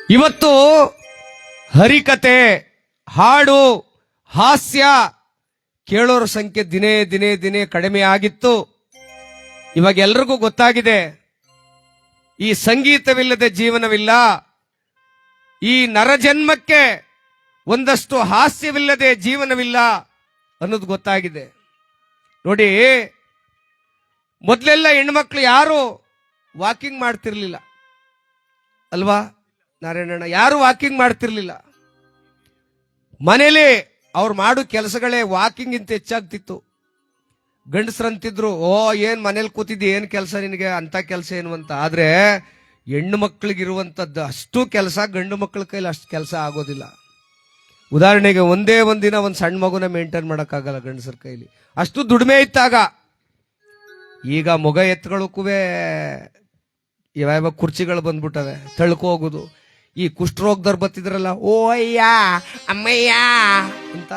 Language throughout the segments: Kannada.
ಇವತ್ತು ಹರಿಕತೆ, ಹಾಡು, ಹಾಸ್ಯ ಕೇಳೋರ ಸಂಖ್ಯೆ ದಿನೇ ದಿನೇ ದಿನೇ ಕಡಿಮೆ ಆಗಿತ್ತು. ಇವಾಗ ಎಲ್ರಿಗೂ ಗೊತ್ತಾಗಿದೆ, ಈ ಸಂಗೀತವಿಲ್ಲದೆ ಜೀವನವಿಲ್ಲ, ಈ ನರಜನ್ಮಕ್ಕೆ ಒಂದಷ್ಟು ಹಾಸ್ಯವಿಲ್ಲದೆ ಜೀವನವಿಲ್ಲ ಅನ್ನೋದು ಗೊತ್ತಾಗಿದೆ. ನೋಡಿ, ಮೊದಲೆಲ್ಲ ಹೆಣ್ಮಕ್ಳು ಯಾರು ವಾಕಿಂಗ್ ಮಾಡ್ತಿರ್ಲಿಲ್ಲ ಅಲ್ವಾ ನಾರಾಯಣಣ್ಣ? ಯಾರು ವಾಕಿಂಗ್ ಮಾಡ್ತಿರ್ಲಿಲ್ಲ. ಮನೇಲಿ ಅವ್ರು ಮಾಡೋ ಕೆಲಸಗಳೇ ವಾಕಿಂಗ್ ಇಂತ ಹೆಚ್ಚಾಗ್ತಿತ್ತು. ಗಂಡಸ್ರಂತಿದ್ರು, ಓ ಏನ್ ಮನೇಲಿ ಕೂತಿದ್ದಿ, ಏನ್ ಕೆಲಸ ನಿನಗೆ, ಅಂತ ಕೆಲಸ ಏನು ಅಂತ. ಆದ್ರೆ ಹೆಣ್ಣು ಮಕ್ಕಳಿಗಿರುವಂತದ್ದು ಅಷ್ಟು ಕೆಲಸ ಗಂಡು ಮಕ್ಕಳ ಕೈಲಿ ಅಷ್ಟು ಕೆಲಸ ಆಗೋದಿಲ್ಲ. ಉದಾಹರಣೆಗೆ ಒಂದೇ ಒಂದಿನ ಒಂದು ಸಣ್ಣ ಮಗುನ ಮೇಂಟೈನ್ ಮಾಡೋಕ್ಕಾಗಲ್ಲ ಗಂಡಸರ ಕೈಲಿ, ಅಷ್ಟು ದುಡಿಮೆ ಇತ್ತಾಗ. ಈಗ ಮೊಗ ಎತ್ತುಗಳಕ್ಕೂ ಯಾವ ಕುರ್ಚಿಗಳು ಬಂದ್ಬಿಟ್ಟವೆ, ತಳ್ಕೊ ಹೋಗುದು. ಈ ಕುಷ್ಠರೋಗದವ್ರು ಬತ್ತಿದ್ರಲ್ಲ, ಓ ಅಯ್ಯ ಅಮ್ಮಯ್ಯ ಅಂತ,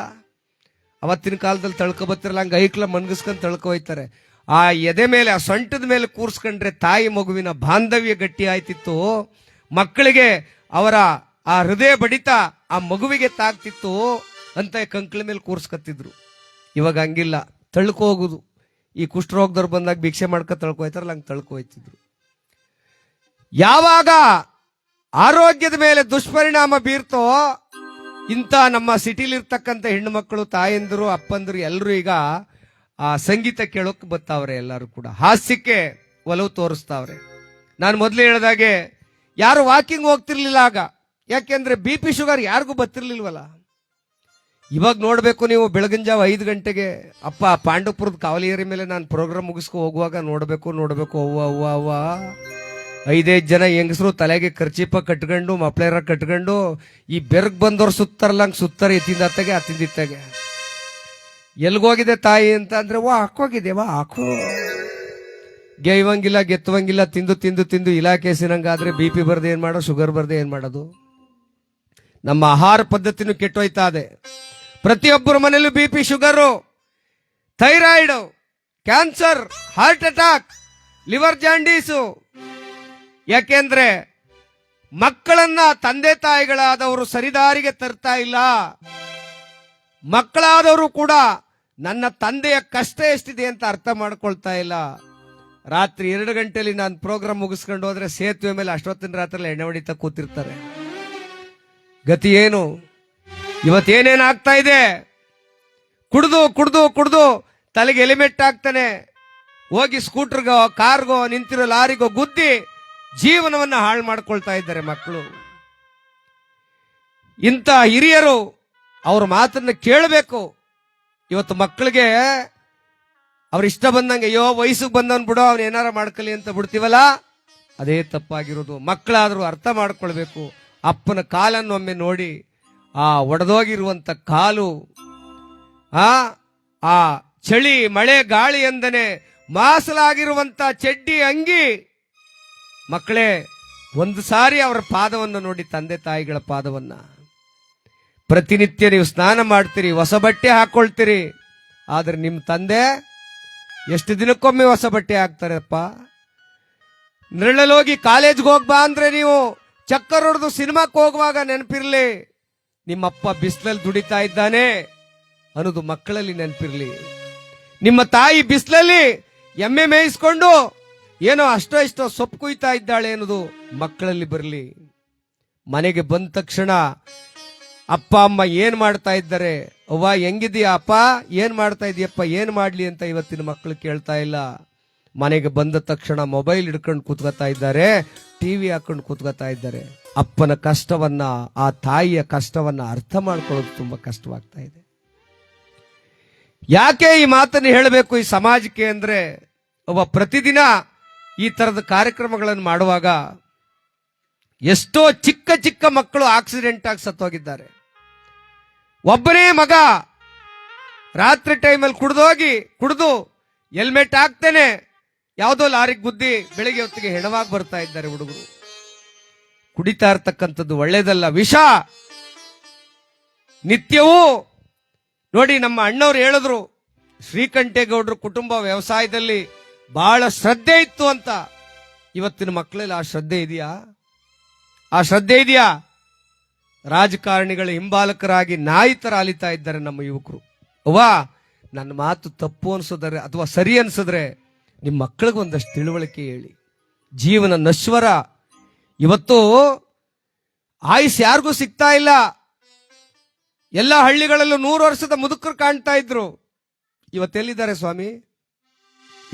ಅವತ್ತಿನ ಕಾಲದಲ್ಲಿ ತಳ್ಕೊ ಬತ್ತಿರಲ್ಲ, ಹಂಗ ಐಕ್ಲ ಮನ್ಗಿಸ್ಕೊಂಡು ತಳ್ಕೊ ಹೋಯ್ತಾರೆ. ಆ ಎದೆ ಮೇಲೆ, ಆ ಸೊಂಟದ ಮೇಲೆ ಕೂರ್ಸ್ಕೊಂಡ್ರೆ ತಾಯಿ ಮಗುವಿನ ಬಾಂಧವ್ಯ ಗಟ್ಟಿ ಆಯ್ತಿತ್ತು. ಮಕ್ಕಳಿಗೆ ಅವರ ಆ ಹೃದಯ ಬಡಿತ ಆ ಮಗುವಿಗೆ ತಾಗ್ತಿತ್ತು ಅಂತ ಕಂಕ್ಳ ಮೇಲೆ ಕೂರ್ಸ್ಕತ್ತಿದ್ರು. ಇವಾಗ ಹಂಗಿಲ್ಲ, ತಳ್ಕೊ ಹೋಗುದು. ಈ ಕುಷ್ಠರೋಗದವ್ರು ಬಂದಾಗ ಭಿಕ್ಷೆ ಮಾಡ್ಕೊ ತಳ್ಕೊ ಹೋಯ್ತಾರಲ್ಲ, ಹಂಗೆ ತಳ್ಕೊ ಹೋಯ್ತಿದ್ರು. ಯಾವಾಗ ಆರೋಗ್ಯದ ಮೇಲೆ ದುಷ್ಪರಿಣಾಮ ಬೀರ್ತೋ, ಇಂಥ ನಮ್ಮ ಸಿಟಿಲಿರ್ತಕ್ಕಂಥ ಹೆಣ್ಣು ಮಕ್ಕಳು, ತಾಯಂದಿರು, ಅಪ್ಪಂದಿರು ಎಲ್ಲರೂ ಈಗ ಆ ಸಂಗೀತ ಕೇಳೋಕೆ ಬರ್ತಾವ್ರೆ. ಎಲ್ಲರೂ ಕೂಡ ಹಾಸ್ಯಕ್ಕೆ ಒಲವು ತೋರಿಸ್ತಾವ್ರೆ. ನಾನು ಮೊದಲು ಹೇಳಿದಾಗೆ ಯಾರು ವಾಕಿಂಗ್ ಹೋಗ್ತಿರ್ಲಿಲ್ಲ ಆಗ, ಯಾಕೆಂದ್ರೆ BP ಶುಗರ್ ಯಾರಿಗೂ ಬರ್ತಿರ್ಲಿಲ್ವಲ್ಲ. ಇವಾಗ ನೋಡ್ಬೇಕು ನೀವು, ಬೆಳಗಿನ ಜಾವ 5 ಗಂಟೆಗೆ ಅಪ್ಪ ಪಾಂಡವಪುರದ ಕಾವಲಿಯರಿ ಮೇಲೆ ನಾನು ಪ್ರೋಗ್ರಾಮ್ ಮುಗಿಸ್ಕೊ ಹೋಗುವಾಗ ನೋಡ್ಬೇಕು ಅವ್ವ ಅವ್ವ ಅವ್ವ 5 ಜನ ಹೆಂಗಸರು ತಲೆಗೆ ಖರ್ಚೀಪ ಕಟ್ಕೊಂಡು, ಮಪ್ಳೇರ ಕಟ್ಕೊಂಡು, ಈ ಬೆರ್ಗ್ ಬಂದವ್ರು ಸುತ್ತಾರಲ್ಲ ಹಂಗೆ ಸುತ್ತಾರೆ, ಎತ್ತಿಂದತ್ತಾಗೆ ಅತ್ತಿಂದಿತ್ತಾಗೆ. ಎಲ್ಗೋಗಿದೆ ತಾಯಿ ಅಂತ ಅಂದ್ರೆ, ವಾ ಹಾಕೋಗಿದೆ, ವಾ ಹಾಕೋ, ಗೆಯ್ವಂಗಿಲ್ಲ ಗೆತ್ತುವಂಗಿಲ್ಲ, ತಿಂದು ತಿಂದು ತಿಂದು ಇಲಾಖೆಸಿನಂಗಾದ್ರೆ BP ಬರ್ದೆ ಏನ್ ಮಾಡೋದು, ಶುಗರ್ ಬರ್ದೆ ಏನ್ ಮಾಡೋದು. ನಮ್ಮ ಆಹಾರ ಪದ್ಧತಿನೂ ಕೆಟ್ಟೋಯ್ತಾ ಇದೆ. ಪ್ರತಿಯೊಬ್ಬರ ಮನೇಲೂ BP sugar, thyroid, cancer, heart attack, liver jaundice. ಯಾಕೆಂದ್ರೆ ಮಕ್ಕಳನ್ನ ತಂದೆ ತಾಯಿಗಳಾದವರು ಸರಿದಾರಿಗೆ ತರ್ತಾ ಇಲ್ಲ. ಮಕ್ಕಳಾದವರು ಕೂಡ ನನ್ನ ತಂದೆಯ ಕಷ್ಟ ಎಷ್ಟಿದೆ ಅಂತ ಅರ್ಥ ಮಾಡ್ಕೊಳ್ತಾ ಇಲ್ಲ. ರಾತ್ರಿ 2 ಗಂಟೆಯಲ್ಲಿ ನಾನು ಪ್ರೋಗ್ರಾಮ್ ಮುಗಿಸ್ಕೊಂಡು ಹೋದ್ರೆ ಸೇತುವೆ ಮೇಲೆ ಅಷ್ಟೊತ್ತಿನ ರಾತ್ರಿ ಎಣ್ಣೆ ಹೊಡಿತಾ ಕೂತಿರ್ತಾರೆ. ಗತಿ ಏನು? ಇವತ್ತೇನೇನು ಆಗ್ತಾ ಇದೆ? ಕುಡ್ದು ಕುಡ್ದು ಕುಡ್ದು ತಲೆಗೆ ಎಲಿಮೆಂಟ್ ಆಗ್ತಾನೆ, ಹೋಗಿ ಸ್ಕೂಟರ್ಗೋ ಕಾರ್ಗೋ ನಿಂತಿರೋ ಲಾರಿಗೋ ಗುದ್ದಿ ಜೀವನವನ್ನ ಹಾಳು ಮಾಡ್ಕೊಳ್ತಾ ಇದ್ದಾರೆ ಮಕ್ಕಳು. ಇಂಥ ಹಿರಿಯರು ಅವ್ರ ಮಾತನ್ನ ಕೇಳಬೇಕು. ಇವತ್ತು ಮಕ್ಕಳಿಗೆ ಅವ್ರ ಇಷ್ಟ ಬಂದಂಗೆ, ಅಯ್ಯೋ ವಯಸ್ಸಿಗೆ ಬಂದವನ್ ಬಿಡೋ, ಅವ್ನು ಏನಾರ ಮಾಡ್ಕಲಿ ಅಂತ ಬಿಡ್ತೀವಲ್ಲ, ಅದೇ ತಪ್ಪಾಗಿರೋದು. ಮಕ್ಕಳಾದ್ರೂ ಅರ್ಥ ಮಾಡ್ಕೊಳ್ಬೇಕು. ಅಪ್ಪನ ಕಾಲನ್ನು ಒಮ್ಮೆ ನೋಡಿ, ಆ ಒಡೆದೋಗಿರುವಂತ ಕಾಲು, ಆ ಚಳಿ ಮಳೆ ಗಾಳಿ ಎಂದನೆ ಮಾಸಲಾಗಿರುವಂತ ಚಡ್ಡಿ ಅಂಗಿ. ಮಕ್ಕಳೇ, ಒಂದು ಸಾರಿ ಅವರ ಪಾದವನ್ನು ನೋಡಿ, ತಂದೆ ತಾಯಿಗಳ ಪಾದವನ್ನ. ಪ್ರತಿನಿತ್ಯ ನೀವು ಸ್ನಾನ ಮಾಡ್ತೀರಿ, ಹೊಸ ಬಟ್ಟೆ ಹಾಕೊಳ್ತೀರಿ, ಆದ್ರೆ ನಿಮ್ಮ ತಂದೆ ಎಷ್ಟು ದಿನಕ್ಕೊಮ್ಮೆ ಹೊಸ ಬಟ್ಟೆ ಹಾಕ್ತಾರಪ್ಪ. ನೆರಳಲ್ಲೋಗಿ ಕಾಲೇಜ್ಗೆ ಹೋಗ್ಬಾ ಅಂದ್ರೆ ನೀವು ಚಕ್ಕರ್ ಹೊಡೆದು ಸಿನಿಮಾಕ್ಕೆ ಹೋಗುವಾಗ ನೆನಪಿರ್ಲಿ, ನಿಮ್ಮಪ್ಪ ಬಿಸಿಲಲ್ಲಿ ದುಡಿತಾ ಇದ್ದಾನೆ ಅನ್ನೋದು ಮಕ್ಕಳಲ್ಲಿ ನೆನಪಿರ್ಲಿ. ನಿಮ್ಮ ತಾಯಿ ಬಿಸಿಲಲ್ಲಿ ಎಮ್ಮೆ ಮೇಯಿಸ್ಕೊಂಡು ಏನೋ ಅಷ್ಟೋ ಇಷ್ಟೋ ಸೊಪ್ಪು ಕುಯ್ತಾ ಇದ್ದಾಳೆ ಅನ್ನೋದು ಮಕ್ಕಳಲ್ಲಿ ಬರಲಿ. ಮನೆಗೆ ಬಂದ ತಕ್ಷಣ ಅಪ್ಪ ಅಮ್ಮ ಏನ್ ಮಾಡ್ತಾ ಇದ್ದಾರೆ, ಅವ್ವ ಹೆಂಗಿದೀಯ ಅಪ್ಪ, ಏನ್ ಮಾಡ್ತಾ ಇದೀಯಪ್ಪ, ಏನ್ ಮಾಡ್ಲಿ ಅಂತ ಇವತ್ತಿನ ಮಕ್ಕಳು ಕೇಳ್ತಾ ಇಲ್ಲ. ಮನೆಗೆ ಬಂದ ತಕ್ಷಣ ಮೊಬೈಲ್ ಹಿಡ್ಕೊಂಡು ಕೂತ್ಕೋತಾ ಇದ್ದಾರೆ, TV ಹಾಕೊಂಡು ಕೂತ್ಕೋತಾ ಇದ್ದಾರೆ. ಅಪ್ಪನ ಕಷ್ಟವನ್ನ, ಆ ತಾಯಿಯ ಕಷ್ಟವನ್ನ ಅರ್ಥ ಮಾಡ್ಕೊಳ್ಳೋದು ತುಂಬಾ ಕಷ್ಟವಾಗ್ತಾ ಇದೆ. ಯಾಕೆ ಈ ಮಾತನ್ನು ಹೇಳಬೇಕು ಈ ಸಮಾಜಕ್ಕೆ ಅಂದ್ರೆ, ಒಬ್ಬ ಪ್ರತಿದಿನ ಈ ತರದ ಕಾರ್ಯಕ್ರಮಗಳನ್ನು ಮಾಡುವಾಗ ಎಷ್ಟೋ ಚಿಕ್ಕ ಚಿಕ್ಕ ಮಕ್ಕಳು ಆಕ್ಸಿಡೆಂಟ್ ಆಗಿ ಸತ್ತೋಗಿದ್ದಾರೆ. ಒಬ್ಬನೇ ಮಗ ರಾತ್ರಿ ಟೈಮಲ್ಲಿ ಕುಡಿದು ಹೆಲ್ಮೆಟ್ ಹಾಕ್ತೇನೆ ಯಾವುದೋ ಲಾರಿಗೆ ಗುದ್ದಿ ಬೆಳಿಗ್ಗೆ ಹೊತ್ತಿಗೆ ಹೆಣವಾಗಿ ಬರ್ತಾ ಇದ್ದಾರೆ ಹುಡುಗರು. ಕುಡಿತಾ ಇರ್ತಕ್ಕಂಥದ್ದು ಒಳ್ಳೇದಲ್ಲ, ವಿಷ. ನಿತ್ಯವೂ ನೋಡಿ, ನಮ್ಮ ಅಣ್ಣವ್ರು ಹೇಳಿದ್ರು, ಶ್ರೀಕಂಠೇಗೌಡರು ಕುಟುಂಬ ವ್ಯವಸಾಯದಲ್ಲಿ ಬಹಳ ಶ್ರದ್ಧೆ ಇತ್ತು ಅಂತ. ಇವತ್ತಿನ ಮಕ್ಕಳಲ್ಲಿ ಆ ಶ್ರದ್ಧೆ ಇದೆಯಾ? ಆ ಶ್ರದ್ಧೆ ಇದೆಯಾ? ರಾಜಕಾರಣಿಗಳ ಹಿಂಬಾಲಕರಾಗಿ ನಾಯಿ ತರ ಅಲಿತಾ ಇದ್ದಾರೆ ನಮ್ಮ ಯುವಕರು. ಅವ್ವಾ, ನನ್ನ ಮಾತು ತಪ್ಪು ಅನ್ಸೋದ್ರೆ ಅಥವಾ ಸರಿ ಅನ್ಸಿದ್ರೆ ನಿಮ್ಮ ಮಕ್ಕಳಿಗೆ ಒಂದಷ್ಟು ತಿಳುವಳಿಕೆ ಹೇಳಿ. ಜೀವನ ನಶ್ವರ. ಇವತ್ತು ಆಯುಸ್ ಯಾರಿಗೂ ಸಿಗ್ತಾ ಇಲ್ಲ. ಎಲ್ಲ ಹಳ್ಳಿಗಳಲ್ಲೂ 100 ವರ್ಷದ ಮುದುಕರು ಕಾಣ್ತಾ ಇದ್ರು. ಇವತ್ತೆಲ್ಲಿದ್ದಾರೆ ಸ್ವಾಮಿ?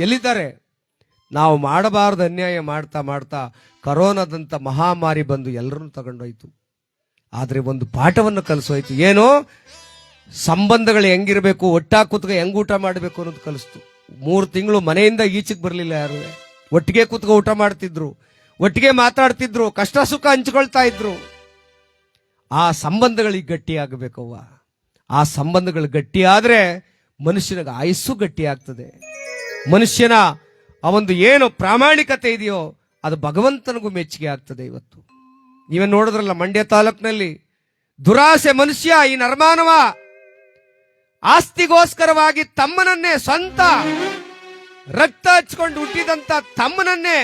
ಎಲ್ಲಿದ್ದಾರೆ? ನಾವು ಮಾಡಬಾರದು ಅನ್ಯಾಯ ಮಾಡ್ತಾ ಮಾಡ್ತಾ ಕರೋನಾದಂತ ಮಹಾಮಾರಿ ಬಂದು ಎಲ್ಲರನ್ನು ತಗೊಂಡೋಯ್ತು. ಆದ್ರೆ ಒಂದು ಪಾಠವನ್ನು ಕಲಿಸೋಯ್ತು. ಏನು? ಸಂಬಂಧಗಳು ಹೆಂಗಿರ್ಬೇಕು, ಒಟ್ಟಾಗಿ ಕೂತ್ಕ ಹೆಂಗ್ ಊಟ ಮಾಡಬೇಕು ಅನ್ನೋದು ಕಲಿಸ್ತು. 3 ತಿಂಗಳು ಮನೆಯಿಂದ ಈಚೆಗೆ ಬರಲಿಲ್ಲ ಯಾರು. ಒಟ್ಟಿಗೆ ಕೂತ್ಕ ಊಟ ಮಾಡ್ತಿದ್ರು, ಒಟ್ಟಿಗೆ ಮಾತಾಡ್ತಿದ್ರು, ಕಷ್ಟ ಸುಖ ಹಂಚ್ಕೊಳ್ತಾ ಇದ್ರು. ಆ ಸಂಬಂಧಗಳಿಗೆ ಗಟ್ಟಿ ಆಗಬೇಕವ್ವ. ಆ ಸಂಬಂಧಗಳು ಗಟ್ಟಿ ಆದ್ರೆ ಮನುಷ್ಯನಿಗೆ ಆಯಸ್ಸು ಗಟ್ಟಿ ಆಗ್ತದೆ. ಮನುಷ್ಯನ ಆ ಒಂದು ಏನು ಪ್ರಾಮಾಣಿಕತೆ ಇದೆಯೋ ಅದು ಭಗವಂತನಿಗೂ ಮೆಚ್ಚುಗೆ ಆಗ್ತದೆ. ಇವತ್ತು ನೀವೇ ನೋಡಿದ್ರಲ್ಲ, ಮಂಡ್ಯ ತಾಲೂಕಿನಲ್ಲಿ ದುರಾಸೆ ಮನುಷ್ಯ, ಈ ನರಮಾನವ ಆಸ್ತಿಗೋಸ್ಕರವಾಗಿ ತಮ್ಮನನ್ನೇ, ಸ್ವಂತ ರಕ್ತ ಹಚ್ಕೊಂಡು ಹುಟ್ಟಿದಂತ ತಮ್ಮನನ್ನೇ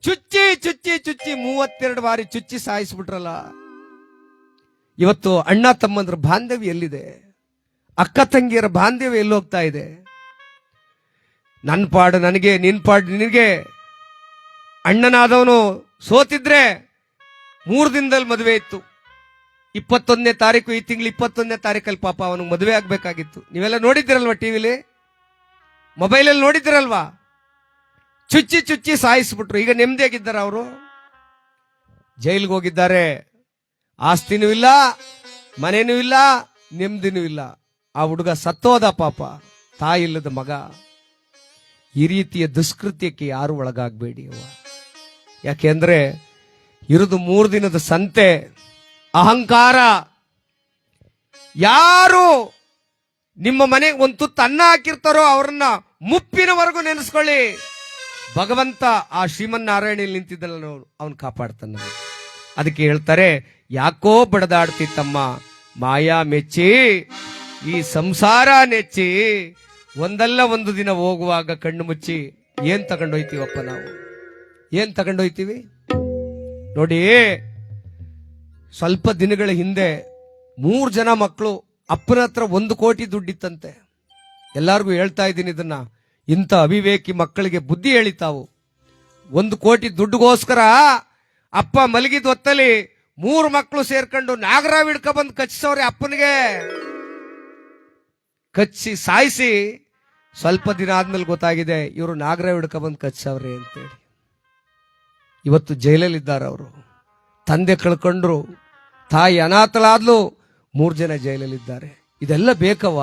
ಚುಚ್ಚಿ ಚುಚ್ಚಿ ಚುಚ್ಚಿ 32 ಬಾರಿ ಚುಚ್ಚಿ ಸಾಯಿಸ್ಬಿಟ್ರಲ್ಲ. ಇವತ್ತು ಅಣ್ಣ ತಮ್ಮಂದ್ರ ಬಾಂಧವ್ಯ ಎಲ್ಲಿದೆ? ಅಕ್ಕ ತಂಗಿಯರ ಬಾಂಧವ್ಯ ಎಲ್ಲೋಗ್ತಾ ಇದೆ? ನನ್ನ ಪಾಡು ನನಗೆ, ನಿನ್ ಪಾಡು ನಿನಗೆ. ಅಣ್ಣನಾದವನು ಸೋತಿದ್ರೆ 3 ದಿನದಲ್ಲಿ ಮದುವೆ ಇತ್ತು. 21ನೇ ತಾರೀಕು, ಈ ತಿಂಗಳು 21ನೇ ತಾರೀಕಲ್ಲಿ ಪಾಪ ಅವನಿಗೆ ಮದುವೆ ಆಗ್ಬೇಕಾಗಿತ್ತು. ನೀವೆಲ್ಲ ನೋಡಿದ್ದೀರಲ್ವಾ ಟಿವಿಲಿ, ಮೊಬೈಲಲ್ಲಿ ನೋಡಿದ್ದೀರಲ್ವಾ? ಚುಚ್ಚಿ ಚುಚ್ಚಿ ಸಾಯಿಸ್ಬಿಟ್ರು. ಈಗ ನೆಮ್ಮದಿಯಾಗಿದ್ದಾರೆ ಅವರು. ಜೈಲಿಗೆ ಹೋಗಿದ್ದಾರೆ. ಆಸ್ತಿನೂ ಇಲ್ಲ, ಮನೇನೂ ಇಲ್ಲ, ನೆಮ್ಮದಿನೂ ಇಲ್ಲ. ಆ ಹುಡುಗ ಸತ್ತೋದ ಪಾಪ, ತಾಯಿ ಇಲ್ಲದ ಮಗ. ಈ ರೀತಿಯ ದುಷ್ಕೃತ್ಯಕ್ಕೆ ಯಾರು ಒಳಗಾಗಬೇಡಿ ಅವ್ವ. ಯಾಕೆಂದ್ರೆ ಇರುದು 3 ದಿನದ ಸಂತೆ. ಅಹಂಕಾರ. ಯಾರು ನಿಮ್ಮ ಮನೆಗೆ ಒಂದು ತುತ್ತು ಅನ್ನ ಹಾಕಿರ್ತಾರೋ ಅವ್ರನ್ನ ಮುಪ್ಪಿನವರೆಗೂ ನೆನೆಸ್ಕೊಳ್ಳಿ. ಭಗವಂತ ಆ ಶ್ರೀಮನ್ನಾರಾಯಣಲ್ಲಿ ನಿಂತಿದ್ದಲ್ಲ, ಅವನು ಕಾಪಾಡ್ತಾನ. ಅದಕ್ಕೆ ಹೇಳ್ತಾರೆ, ಯಾಕೋ ಬಡದಾಡ್ತಿ ತಮ್ಮ ಮಾಯಾ ಮೆಚ್ಚಿ, ಈ ಸಂಸಾರ ನೆಚ್ಚಿ, ಒಂದಲ್ಲ ಒಂದು ದಿನ ಹೋಗುವಾಗ ಕಣ್ಣು ಮುಚ್ಚಿ. ಏನ್ ತಗೊಂಡೋಯ್ತೀವಪ್ಪ ನಾವು? ಏನ್ ತಗೊಂಡೋಯ್ತೀವಿ ನೋಡಿ. ಸ್ವಲ್ಪ ದಿನಗಳ ಹಿಂದೆ 3 ಜನ ಮಕ್ಕಳು, ಅಪ್ಪನ ಹತ್ರ 1 ಕೋಟಿ ದುಡ್ಡಿತ್ತಂತೆ. ಎಲ್ಲಾರ್ಗು ಹೇಳ್ತಾ ಇದ್ದೀನಿ ಇದನ್ನ. ಇಂಥ ಅವಿವೇಕಿ ಮಕ್ಕಳಿಗೆ ಬುದ್ಧಿ ಹೇಳಿತಾವು. 1 ಕೋಟಿ ದುಡ್ಡುಗೋಸ್ಕರ ಅಪ್ಪ ಮಲಗಿದ ಹೊತ್ತಲ್ಲಿ 3 ಮಕ್ಕಳು ಸೇರ್ಕೊಂಡು ನಾಗರಾವ್ ಹಿಡ್ಕ ಬಂದು ಕಚ್ಚಿಸವ್ರೆ ಅಪ್ಪನಿಗೆ. ಕಚ್ಚಿ ಸಾಯಿಸಿ ಸ್ವಲ್ಪ ದಿನ ಆದ್ಮೇಲೆ ಗೊತ್ತಾಗಿದೆ ಇವರು ನಾಗರಾವ್ ಹಿಡ್ಕ ಬಂದು ಕಚ್ಚವ್ರೆ ಅಂತೇಳಿ. ಇವತ್ತು ಜೈಲಲ್ಲಿದ್ದಾರೆ ಅವರು. ತಂದೆ ಕಳ್ಕೊಂಡ್ರು, ತಾಯಿ ಅನಾಥಳಾದ್ಲು, 3 ಜನ ಜೈಲಲ್ಲಿದ್ದಾರೆ. ಇದೆಲ್ಲ ಬೇಕವ್ವ?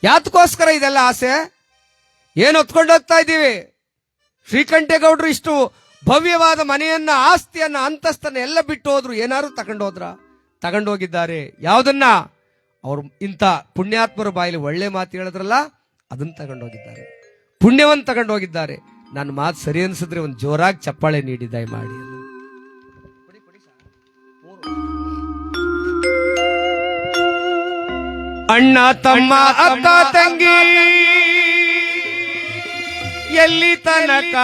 ಯಾತಕ್ಕೋಸ್ಕರ ಇದೆಲ್ಲ ಆಸೆ? ಏನು ಹೊತ್ಕೊಂಡು ಹೋಗ್ತಾ ಇದ್ದೀವಿ? ಶ್ರೀಕಂಠೇಗೌಡರು ಇಷ್ಟು ಭವ್ಯವಾದ ಮನೆಯನ್ನ, ಆಸ್ತಿಯನ್ನ, ಅಂತಸ್ತನ್ನ ಎಲ್ಲ ಬಿಟ್ಟು ಹೋದ್ರು. ಏನಾದ್ರು ತಗೊಂಡೋಗಿದ್ದಾರೆ. ಯಾವುದನ್ನ? ಅವ್ರು ಇಂಥ ಪುಣ್ಯಾತ್ಮರ ಬಾಯಲ್ಲಿ ಒಳ್ಳೆ ಮಾತು ಹೇಳಿದ್ರಲ್ಲ, ಅದನ್ನ ತಗೊಂಡೋಗಿದ್ದಾರೆ. ಪುಣ್ಯವನ್ನ ತಗೊಂಡೋಗಿದ್ದಾರೆ. ನನ್ನ ಮಾತು ಸರಿ ಅನ್ಸಿದ್ರೆ ಒಂದು ಜೋರಾಗಿ ಚಪ್ಪಾಳೆ ನೀಡಿ ದಯಮಾಡಿ. ಅಣ್ಣ ತಮ್ಮ ಅಕ್ಕ ತಂಗಿ ಎಲ್ಲಿ ತನಕ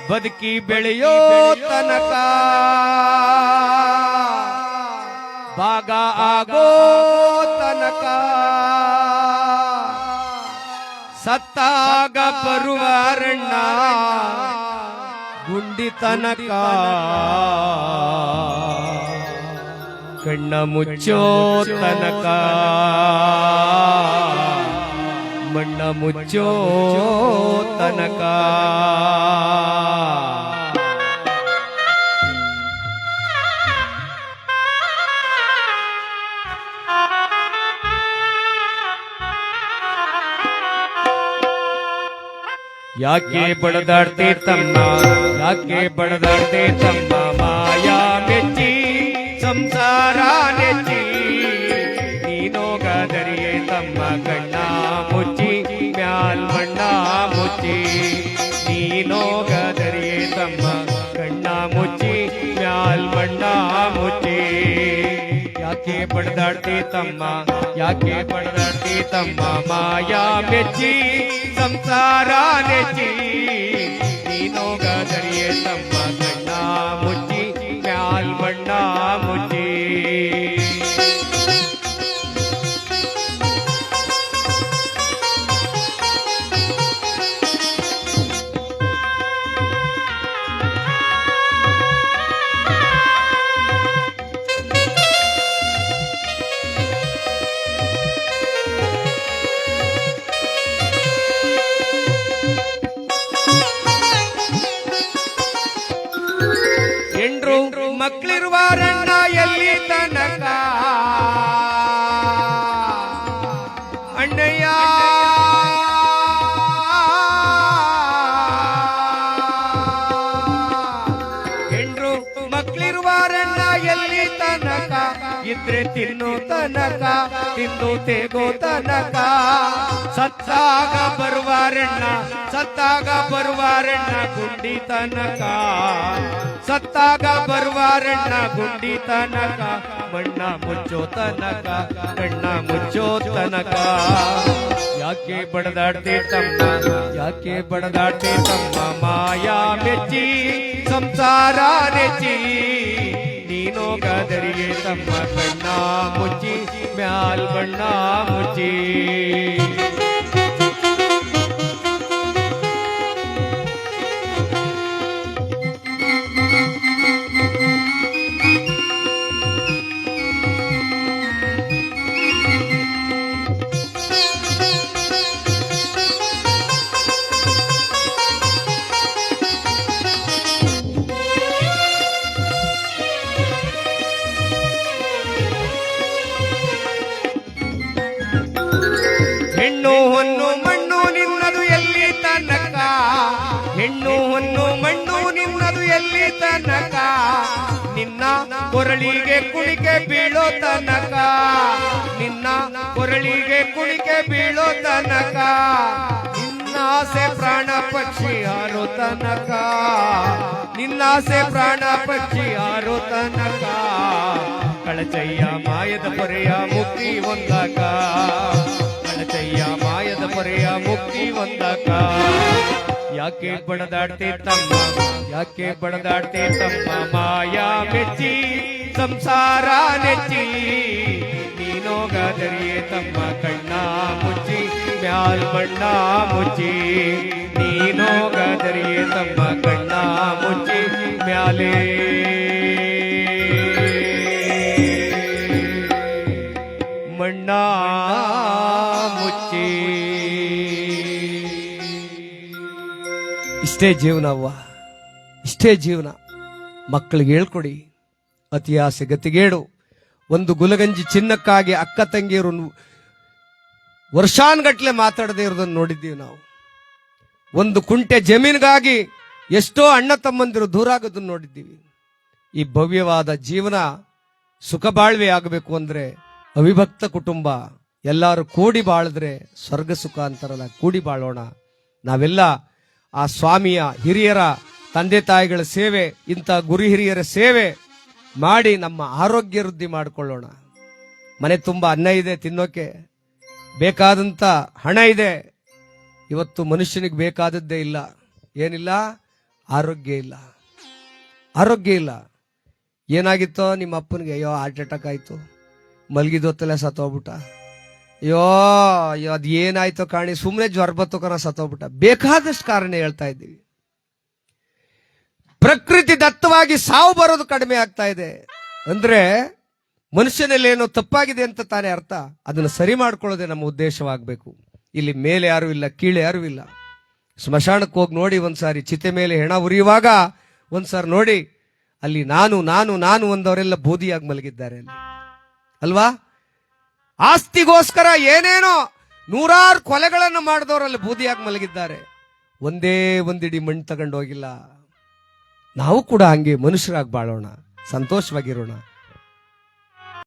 ಬದುಕಿ ಬೆಳೆಯೋ ತನಕ ಭಾಗ ಆಗೋ ತನಕ ಸತ್ತಾಗ ಬರುವರಣ್ಣ ಗುಂಡಿ ತನಕ ಕಣ್ಣ ಮುಚ್ಚೋ ತನಕ ಮಣ್ಣ ಮುಚ್ಚೋ ತನಕ ಯಾಕೆ ಬಡದಾಡ್ತೆ ತಮ್ಮ, ಯಾಕೆ ಬಡದಾಡ್ತೆ ತಮ್ಮ ಮಾಯಾ ಮೆಚ್ಚಿ ಸಂಸಾರ ನೆಚ್ಚಿ ನೀನೋಗದರಿಯೇ ತಮ್ಮ ಕಣ್ಣ ಮುಚ್ಚಿ ಮ್ಯಾಲ್ ಮಣ್ಣ ಮುಚ್ಚಿ ನೀನೋಗದರಿಯೇ ತಮ್ಮ ಕಣ್ಣ ಮುಚ್ಚಿ ಮ್ಯಾಲ್ ಮಣ್ಣ ಮುಚ್ಚಿ ಯಾಕೆ ಬಡದಾಡ್ತಿ ತಮ್ಮ, ಯಾಕೆ ಬಡದಾಡ್ತಿ ತಮ್ಮ ಮಾಯಾ ಮೆಚ್ಚಿ ಸಂಸಾರ ನೆಚ್ಚಿ ನೀನೋಗಾದರಿಯೇ ತಮ್ಮ ಕಣ್ಣ ಮುಚ್ಚಿ ಮ್ಯಾಲ್ ಬಣ್ಣ ಮುಚ್ಚಿ. ಮಕ್ಕಳಿರುವಾರಣ್ಣ ಎಲ್ಲಿ ತನಕ ಅಣ್ಣಯ್ಯ ಹೆಂಡ್ರು ಮಕ್ಕಳಿರುವಾರಣ್ಣ ಎಲ್ಲಿ ತನಕ ಇದ್ರೆ ತಿನ್ನು ತನಕ ತಿಂದು ತೇಗೋ ತನಕ ಸತ್ತಾಗ ಬರುವಾರಣ್ಣ ಸತ್ತಾಗ ಬರುವಾರಣ್ಣ ಗುಂಡಿ ತನಕ ಸತ್ತಾಗ ಬರುವಾರಣ್ಣ ಗುಂಡಿ ತನಕ ಮಣ್ಣ ಮುಚ್ಚೋ ತನಕ ಕಣ್ಣ ಮುಚ್ಚೋ ತನಕ. ಯಾಕೆ ಬಡದಾಡ್ತೆ ತಮ್ಮ ಯಾಕೆ ಬಡದಾಡ್ತೆ ತಮ್ಮ ಮಾಯಾ ಮೆಚ್ಚಿ ಸಂಸಾರ ನೆಚ್ಚಿ ನೀನೋಗಾದರಿಯೇ ತಮ್ಮ ಕಣ್ಣ ಮುಚ್ಚಿ ಮ್ಯಾಲ್ ಬಣ್ಣ ಮುಚ್ಚಿ. ಹೆಣ್ಣು ಹೊನ್ನು ಮಣ್ಣು ನಿನ್ನದು ಎಲ್ಲಿ ತನಕ ಹೆಣ್ಣು ಹೊನ್ನು ಮಣ್ಣು ನಿನ್ನದು ಎಲ್ಲಿ ತನಕ ನಿನ್ನ ಕೊರಳಿಗೆ ಕುಣಿಕೆ ಬೀಳೋ ತನಕ ನಿನ್ನ ಕೊರಳಿಗೆ ಕುಣಿಕೆ ಬೀಳೋ ತನಕ ನಿನ್ನಾಸೆ ಪ್ರಾಣ ಪಕ್ಷಿ ಹಾರೋ ತನಕ ನಿನ್ನಾಸೆ ಪ್ರಾಣ ಪಕ್ಷಿ ಹಾರೋ ತನಕ ಕಳಚಯ್ಯ ಮಾಯದ ಪೊರೆಯ ಮುಕ್ತಿ ಒಂದಕ ಕಳಚಯ್ಯ ಮಾಯದ ಪೊರೆಯ ಮುಕ್ತಿ ಒಂದಕ. ಯಾಕೆ ಬಡದಾಡ್ತೆ ತಮ್ಮ ಯಾಕೆ ಬಡದಾಡ್ತೆ ತಮ್ಮ ಮಾಯಾ ಮೆಚ್ಚಿ ಸಂಸಾರ ನೆಚ್ಚಿ ನೀನೋಗಾದರಿಯೇ ತಮ್ಮ ಕಣ್ಣ ಮುಚ್ಚಿ ಮ್ಯಾಲ್ ಬಣ್ಣ ಮುಚ್ಚಿ ನೀನೋಗಾದರಿಯೇ ತಮ್ಮ ಕಣ್ಣ ಮುಚ್ಚಿ ಮ್ಯಾಲೇ ಮಣ್ಣ ಮುಚ್ಚಿ. ಇಷ್ಟೇ ಜೀವನವ್ವ ಇಷ್ಟೇ ಜೀವನ. ಮಕ್ಕಳಿಗೆ ಹೇಳ್ಕೊಡಿ ಅತಿ ಆಸೆ ಗತಿಗೇಡು. ಒಂದು ಗುಲಗಂಜಿ ಚಿನ್ನಕ್ಕಾಗಿ ಅಕ್ಕ ತಂಗಿಯರು ವರ್ಷಾನ್ಗಟ್ಲೆ ಮಾತಾಡದೇ ಇರೋದನ್ನು ನೋಡಿದ್ದೀವಿ ನಾವು. ಒಂದು ಕುಂಟೆ ಜಮೀನಿಗಾಗಿ ಎಷ್ಟೋ ಅಣ್ಣ ತಮ್ಮಂದಿರು ದೂರ ಆಗೋದನ್ನು ನೋಡಿದ್ದೀವಿ. ಈ ಭವ್ಯವಾದ ಜೀವನ ಸುಖ ಬಾಳ್ವೆ ಆಗಬೇಕು ಅಂದ್ರೆ ಅವಿಭಕ್ತ ಕುಟುಂಬ ಎಲ್ಲರೂ ಕೂಡಿ ಬಾಳಿದ್ರೆ ಸ್ವರ್ಗ ಸುಖ ಅಂತಾರಲ್ಲ, ಕೂಡಿ ಬಾಳೋಣ. ನಾವೆಲ್ಲ ಆ ಸ್ವಾಮಿಯ ಹಿರಿಯರ ತಂದೆ ತಾಯಿಗಳ ಸೇವೆ ಇಂಥ ಗುರು ಹಿರಿಯರ ಸೇವೆ ಮಾಡಿ ನಮ್ಮ ಆರೋಗ್ಯ ವೃದ್ಧಿ ಮಾಡಿಕೊಳ್ಳೋಣ. ಮನೆ ತುಂಬ ಅನ್ನ ಇದೆ, ತಿನ್ನೋಕೆ ಬೇಕಾದಂತ ಹಣ ಇದೆ. ಇವತ್ತು ಮನುಷ್ಯನಿಗೆ ಬೇಕಾದದ್ದೇ ಇಲ್ಲ. ಏನಿಲ್ಲ? ಆರೋಗ್ಯ ಇಲ್ಲ. ಆರೋಗ್ಯ ಇಲ್ಲ. ಏನಾಗಿತ್ತೋ ನಿಮ್ಮ ಅಪ್ಪನಿಗೆ? ಅಯ್ಯೋ ಹಾರ್ಟ್ ಅಟ್ಯಾಕ್ ಆಯ್ತು, ಮಲಗಿದೊತ್ತಲ್ಲ ಸತ್ತೋಗ್ಬಿಟ್ಟ. ಅಯ್ಯೋ ಅಯ್ಯೋ ಅದು ಏನಾಯ್ತೋ ಕಾಣಿ, ಸುಮ್ಮನೆ ಜ್ವರ ಬತ್ತೋ ಕಣ ಸತ್ತೋಗ್ಬಿಟ್ಟ. ಬೇಕಾದಷ್ಟು ಕಾರಣ ಹೇಳ್ತಾ ಇದ್ದೀವಿ. ಪ್ರಕೃತಿ ದತ್ತವಾಗಿ ಸಾವು ಬರೋದು ಕಡಿಮೆ ಆಗ್ತಾ ಇದೆ ಅಂದ್ರೆ ಮನುಷ್ಯನಲ್ಲಿ ಏನೋ ತಪ್ಪಾಗಿದೆ ಅಂತ ತಾನೇ ಅರ್ಥ. ಅದನ್ನು ಸರಿ ಮಾಡ್ಕೊಳ್ಳೋದೇ ನಮ್ಮ ಉದ್ದೇಶವಾಗಬೇಕು. ಇಲ್ಲಿ ಮೇಲೆ ಯಾರು ಇಲ್ಲ, ಕೀಳೆ ಯಾರು ಇಲ್ಲ. ಸ್ಮಶಾನಕ್ಕೆ ಹೋಗಿ ನೋಡಿ ಒಂದ್ಸಾರಿ, ಚಿತೆ ಮೇಲೆ ಹೆಣ ಉರಿಯುವಾಗ ಒಂದ್ಸಾರಿ ನೋಡಿ, ಅಲ್ಲಿ ನಾನು ನಾನು ನಾನು ಒಂದವರೆಲ್ಲ ಬೂದಿಯಾಗಿ ಮಲಗಿದ್ದಾರೆ ಅಲ್ಲಿ ಅಲ್ವಾ? ಆಸ್ತಿಗೋಸ್ಕರ ಏನೇನೋ ನೂರಾರು ಕೊಲೆಗಳನ್ನು ಮಾಡಿದವರಲ್ಲಿ ಬೂದಿಯಾಗಿ ಮಲಗಿದ್ದಾರೆ. ಒಂದೇ ಒಂದಿಡಿ ಮಣ್ಣು ತಗೊಂಡು ಹೋಗಿಲ್ಲ. ನಾವು ಕೂಡ ಹಂಗೆ ಮನುಷ್ಯರಾಗಿ ಬಾಳೋಣ, ಸಂತೋಷವಾಗಿರೋಣ.